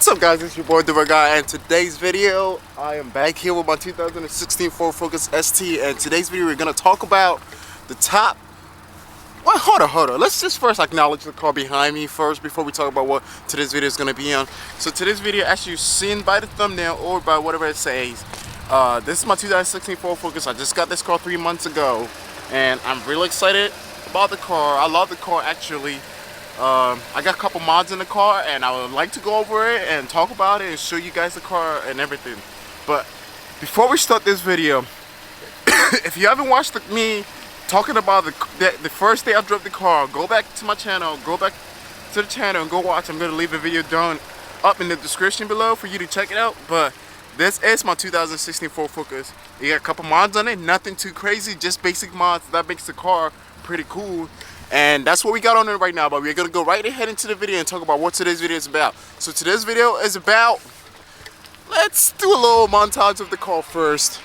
What's up, guys? It's your boy The Guy, and today's video I am back here with my 2016 Ford Focus ST, and today's video we're gonna talk about the top. Well, hold on. Let's just first acknowledge the car behind me first before we talk about what today's video is gonna be on. So today's video, as you've seen by the thumbnail or by whatever it says, this is my 2016 Ford Focus. I just got this car 3 months ago, and I'm really excited about the car. I love the car actually. I got a couple mods in the car, and I would like to go over it and talk about it and show you guys the car and everything. But before we start this video, if you haven't watched me talking about the first day I drove the car, go back to my channel, go back to the channel and go watch. I'm going to leave a video down up in the description below for you to check it out. But this is my 2016 Ford Focus. You got a couple mods on it, nothing too crazy, just basic mods that makes the car pretty cool. And that's what we got on it right now, but we're gonna go right ahead into the video and talk about what today's video is about. So today's video is about, let's do a little montage of the car first.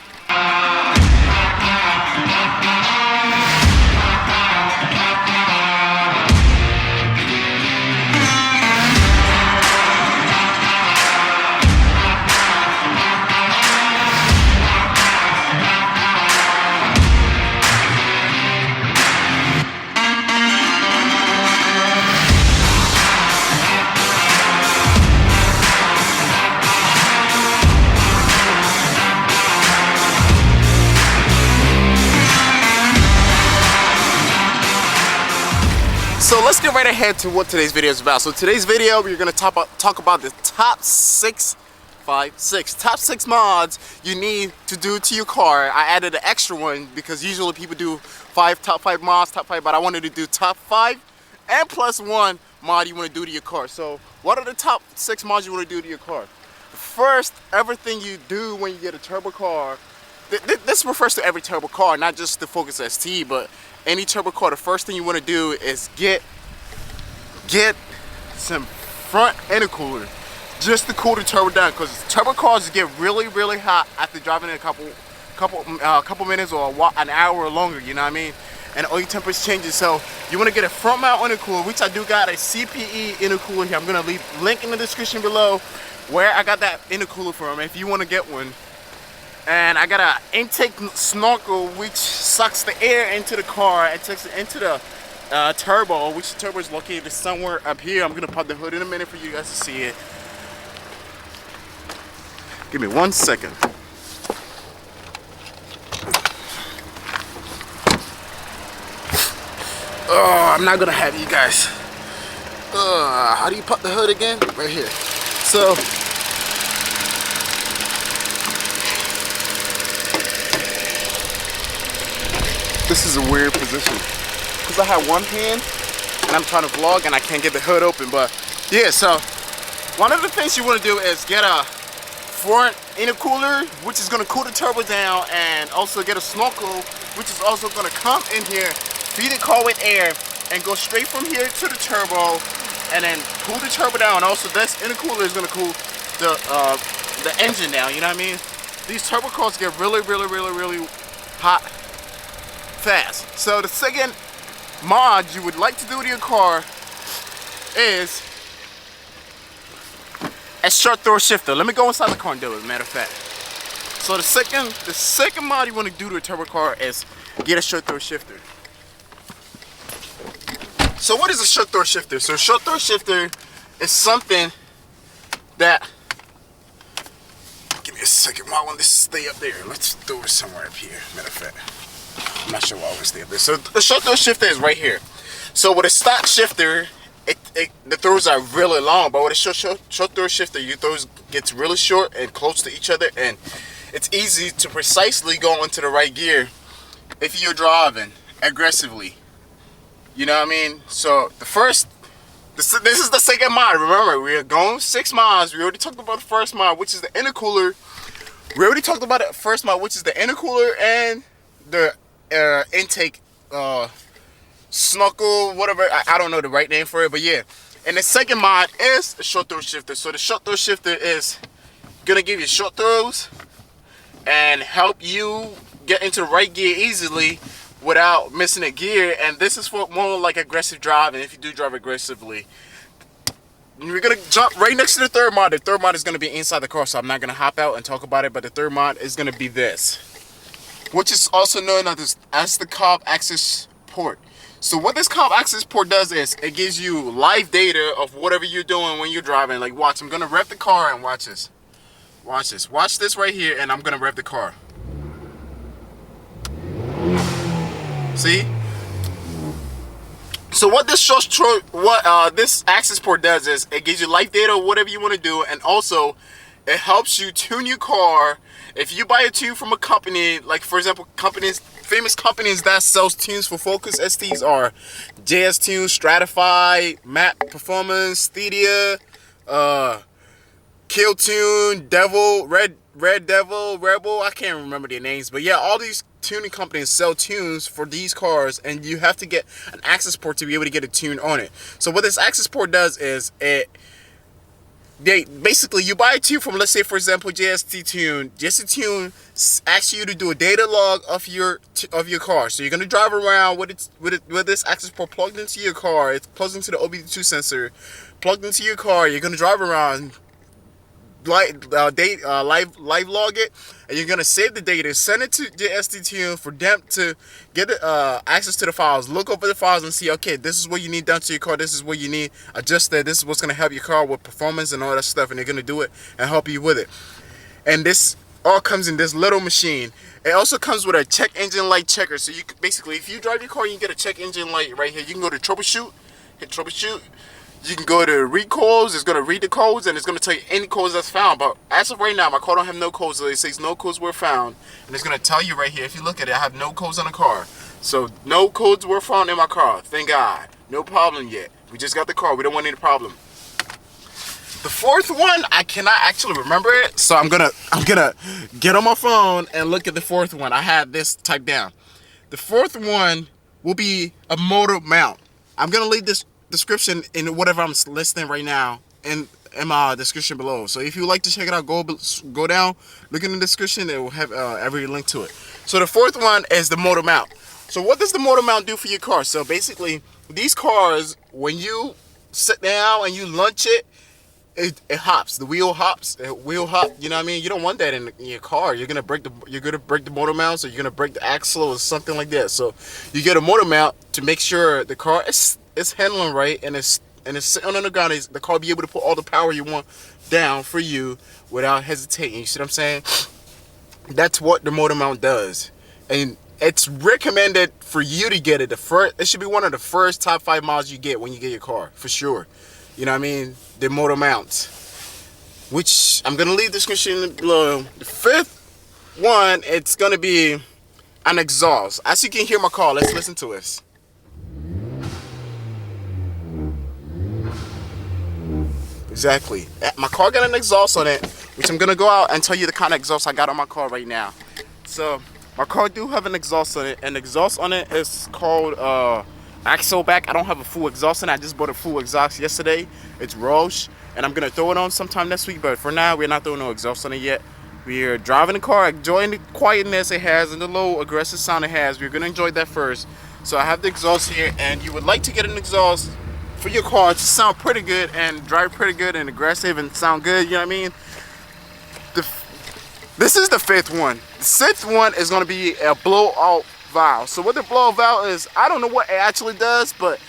So let's get right ahead to what today's video is about. So today's video, we're gonna talk about the top six mods you need to do to your car. I added an extra one because usually people do top five mods, but I wanted to do top 5 and plus one mod you want to do to your car. So what are the top 6 mods you want to do to your car? First, everything you do when you get a turbo car. This refers to every turbo car, not just the Focus ST, but any turbo car. The first thing you want to do is get some front intercooler just to cool the turbo down, because turbo cars get really hot after driving in a couple minutes or an hour or longer, you know what I mean, and oil temperature changes. So you want to get a front mount intercooler, which I do got a CPE intercooler here. I'm gonna leave a link in the description below where I got that intercooler from if you want to get one. And I got an intake snorkel which sucks the air into the car and takes it into the turbo, which the turbo is located somewhere up here. I'm gonna pop the hood in a minute for you guys to see it. Give me 1 second. Oh, I'm not gonna have you guys. How do you pop the hood again? Right here. So this is a weird position because I have one hand and I'm trying to vlog and I can't get the hood open. But yeah, so one of the things you want to do is get a front intercooler, which is going to cool the turbo down, and also get a snorkel, which is also going to come in here, feed the car with air, and go straight from here to the turbo, and then cool the turbo down. Also, this intercooler is going to cool the engine down. You know what I mean? These turbo cars get really hot fast. So the second mod you would like to do to your car is a short throw shifter. Let me go inside the car and do it, matter of fact. So the second mod you want to do to a turbo car is get a short throw shifter. So what is a short throw shifter? So a short throw shifter is something that, give me a second, I want this to stay up there. Let's throw it somewhere up here, matter of fact. I'm not sure why I always stay up there. So the short throw shifter is right here. So with a stock shifter, the throws are really long, but with a short throw shifter, your throws gets really short and close to each other, and it's easy to precisely go into the right gear if you're driving aggressively. You know what I mean? So this is the second mod. Remember, we are going 6 mods. We already talked about the first mod, which is the intercooler. We already talked about the first mod, which is the intercooler and the intake snorkel, whatever, I don't know the right name for it, but yeah. And the second mod is a short throw shifter. So the short throw shifter is gonna give you short throws and help you get into the right gear easily without missing a gear. And this is for more like aggressive driving, if you do drive aggressively. we're gonna jump right next to the third mod. The third mod is gonna be inside the car, so I'm not gonna hop out and talk about it. But the third mod is gonna be this, which is also known as the COB access port. So what this COB access port does is it gives you live data of whatever you're doing when you're driving. Like, watch, I'm gonna rev the car and watch this. Watch this. Watch this right here, and I'm gonna rev the car. See? So what this this access port does is it gives you live data, whatever you want to do, and also it helps you tune your car. If you buy a tune from a company, like for example, famous companies that sells tunes for Focus STs are JS Tunes, Stratify, Map Performance, Thedia, Kill Tune, Devil, Red Devil, Rebel. I can't remember their names, but yeah, all these tuning companies sell tunes for these cars, and you have to get an access port to be able to get a tune on it. So what this access port does is basically you buy a tune from, let's say for example, JST Tune. JST Tune asks you to do a data log of your car. So you're gonna drive around with this access port plugged into your car. It's plugged into the OBD2 sensor, plugged into your car. You're gonna drive around, live log it, and you're gonna save the data, send it to the ST-Tune for them to get access to the files, look over the files and see, okay, this is what you need done to your car, this is what you need adjusted, this is what's gonna help your car with performance and all that stuff, and they're gonna do it and help you with it. And this all comes in this little machine. It also comes with a check engine light checker. So you basically, if you drive your car, you can get a check engine light right here. You can go to troubleshoot, hit troubleshoot. You can go to read codes. It's going to read the codes, and it's going to tell you any codes that's found. But as of right now, my car don't have no codes. So it says no codes were found, and it's going to tell you right here. If you look at it, I have no codes on the car. So no codes were found in my car. Thank God. No problem yet. We just got the car. We don't want any problem. The fourth one, I cannot actually remember it, so I'm gonna get on my phone and look at the fourth one. I had this typed down. The fourth one will be a motor mount. I'm gonna leave this description in whatever I'm listing right now in my description below. So if you like to check it out, go down, look in the description. It will have every link to it. So the fourth one is the motor mount. So what does the motor mount do for your car? So basically, these cars, when you sit down and you launch it, it hops. The wheel hops. Wheel hop. You know what I mean? You don't want that in your car. You're gonna break the motor mount, so you're gonna break the axle or something like that. So you get a motor mount to make sure the car is handling right, and it's sitting on the ground. The car be able to put all the power you want down for you without hesitating. You see what I'm saying? That's what the motor mount does, and it's recommended for you to get it. It should be one of the first top 5 models you get when you get your car, for sure. You know what I mean? The motor mounts, which I'm gonna leave the description below. The fifth one, it's gonna be an exhaust. As you can hear my car, let's listen to this. Exactly. My car got an exhaust on it, which I'm gonna go out and tell you the kind of exhaust I got on my car right now. So my car do have an exhaust on it, and the exhaust on it is called Axleback. I don't have a full exhaust on it. I just bought a full exhaust yesterday. It's Roush, and I'm gonna throw it on sometime next week. But for now, we're not throwing no exhaust on it yet. We're driving the car, enjoying the quietness it has and the low aggressive sound it has. We're gonna enjoy that first. So I have the exhaust here, and you would like to get an exhaust for your car to sound pretty good and drive pretty good and aggressive and sound good. You know what I mean? This is the fifth one. The sixth one is gonna be a blowout valve. So what the blowout valve is, I don't know what it actually does, but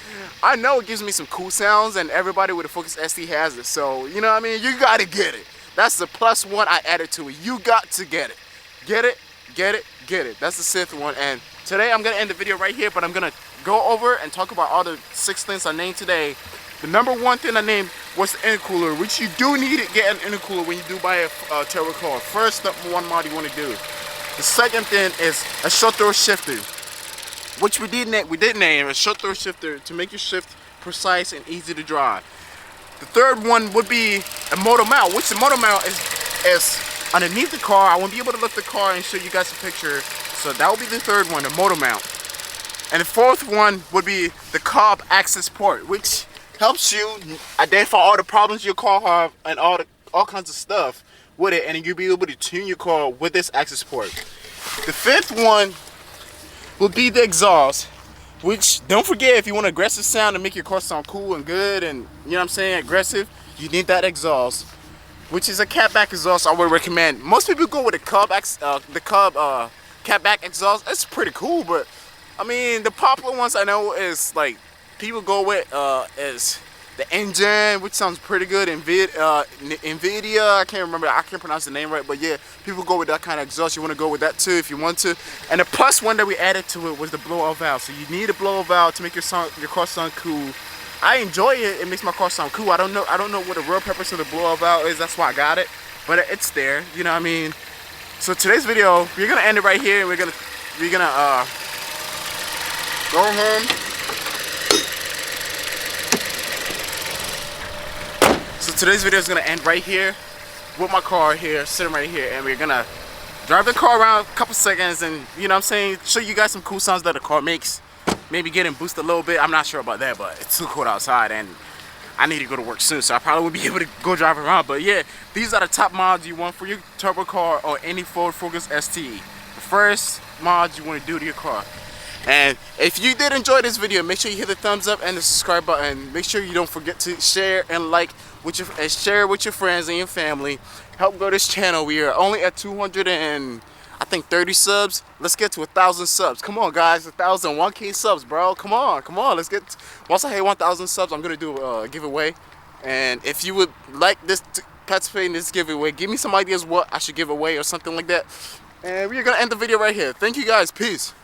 I know it gives me some cool sounds, and everybody with a Focus ST has it. So, you know what I mean? You gotta get it. That's the +1 I added to it. You got to get it. Get it, get it, get it. That's the 6th one. And today I'm gonna end the video right here, but I'm gonna go over and talk about all the 6 things I named today. The number 1 thing I named was the intercooler, which you do need to get an intercooler when you do buy a Terra car. First, number 1 mod you want to do. The second thing is a short throw shifter, which we did name a short throw shifter to make your shift precise and easy to drive. The third one would be a motor mount, which the motor mount is underneath the car. I won't be able to lift the car and show you guys a picture, so that will be the third one, the motor mount. And the fourth one would be the COB access port, which helps you identify all the problems your car have and all kinds of stuff with it, and you'll be able to tune your car with this access port. The fifth one will be the exhaust, Which, don't forget, if you want an aggressive sound to make your car sound cool and good and, you know what I'm saying, aggressive, you need that exhaust, which is a catback exhaust I would recommend. Most people go with the Cub catback exhaust. It's pretty cool, but I mean, the popular ones I know is like people go with is the Engine, which sounds pretty good. Nvidia, I can't pronounce the name right, but yeah, people go with that kind of exhaust. You want to go with that too if you want to. And the plus one that we added to it was the blowout valve. So you need a blowout valve to make your car sound cool. I enjoy it. It makes my car sound cool. I don't know what the real purpose of the blowout valve is. That's why I got it, but it's there. You know what I mean? So today's video, we're gonna end it right here. We're gonna go home. So today's video is gonna end right here with my car here, sitting right here, and we're gonna drive the car around a couple seconds and, you know what I'm saying, show you guys some cool sounds that the car makes. Maybe get it boosted a little bit. I'm not sure about that, but it's too cold outside and I need to go to work soon, so I probably won't be able to go drive around. But yeah, these are the top mods you want for your turbo car or any Ford Focus ST. The first mods you want to do to your car. And if you did enjoy this video, make sure you hit the thumbs up and the subscribe button. Make sure you don't forget to share and like with share with your friends and your family. Help grow this channel. We are only at 230 subs. Let's get to 1,000 subs. Come on, guys, 1K subs, bro. Come on. Let's get. Once I hit 1,000 subs, I'm gonna do a giveaway. And if you would like this to participate in this giveaway, give me some ideas what I should give away or something like that. And we're gonna end the video right here. Thank you, guys. Peace.